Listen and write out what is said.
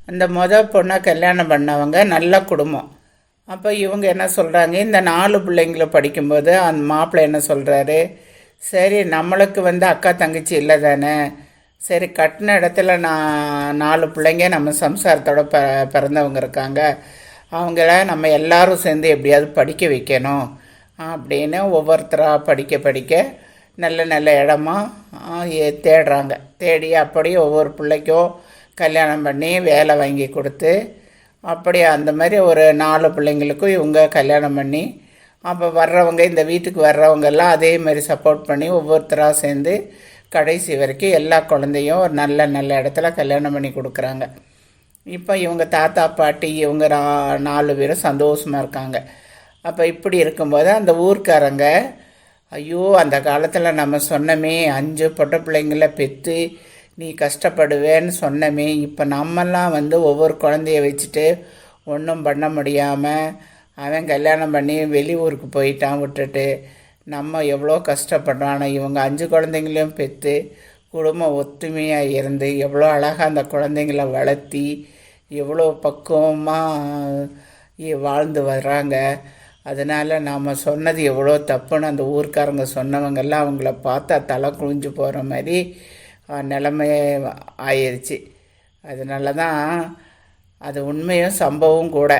அந்த பொண்ணை கல்யாணம் பண்ணவங்க நல்ல குடும்பம். அப்போ இவங்க என்ன சொல்கிறாங்க, இந்த 4 பிள்ளைங்கள படிக்கும்போது அந்த மாப்பிள்ளை என்ன சொல்கிறாரு, சரி நம்மளுக்கு அக்கா தங்கச்சி இல்லை தானே, சரி கட்டின இடத்துல நான் 4 பிள்ளைங்க நம்ம சம்சாரத்தோட பிறந்தவங்க இருக்காங்க, அவங்கள நம்ம எல்லாரும் சேர்ந்து எப்படியாவது படிக்க வைக்கணும் அப்படின்னு ஒவ்வொருத்தராக படிக்க படிக்க நல்ல நல்ல இடமா தேடுறாங்க. தேடி அப்படி ஒவ்வொரு பிள்ளைக்கும் கல்யாணம் பண்ணி வேலை வாங்கி கொடுத்து அப்படி அந்த மாதிரி ஒரு 4 பிள்ளைங்களுக்கும் இவங்க கல்யாணம் பண்ணி அப்போ வர்றவங்க இந்த வீட்டுக்கு வர்றவங்கெல்லாம் அதே மாதிரி சப்போர்ட் பண்ணி ஒவ்வொருத்தராக சேர்ந்து கடைசி வரைக்கும் எல்லா குழந்தையும் ஒரு நல்ல நல்ல இடத்துல கல்யாணம் பண்ணி கொடுக்குறாங்க. இப்போ இவங்க தாத்தா பாட்டி இவங்க 4 பேரும் சந்தோஷமாக இருக்காங்க. அப்போ இப்படி இருக்கும்போது அந்த ஊர்க்காரங்க, ஐயோ அந்த காலத்தில் நம்ம சொன்னமே 5 பொட்டை பிள்ளைங்கள பெற்று நீ கஷ்டப்படுவேன்னு சொன்னமே, இப்போ நம்மெல்லாம் ஒவ்வொரு குழந்தைய வச்சுட்டு ஒன்றும் பண்ண முடியாமல் அவன் கல்யாணம் பண்ணி வெளியூருக்கு போயிட்டான் விட்டுட்டு, நம்ம எவ்வளோ கஷ்டப்படுறோம். ஆனால் இவங்க 5 குழந்தைங்களையும் பெற்று குடும்பம் ஒத்துமையாக இருந்து எவ்வளோ அழகாக அந்த குழந்தைங்கள வளர்த்தி எவ்வளோ பக்குவமாக வாழ்ந்து வர்றாங்க. அதனால் நாம் சொன்னது எவ்வளோ தப்புன்னு அந்த ஊர்க்காரங்க சொன்னவங்கெல்லாம் அவங்கள பார்த்தா தலை குளிஞ்சு போகிற மாதிரி நிலைமை ஆயிடுச்சு. அதனால தான் அது உண்மையும் சம்பவம் கூட.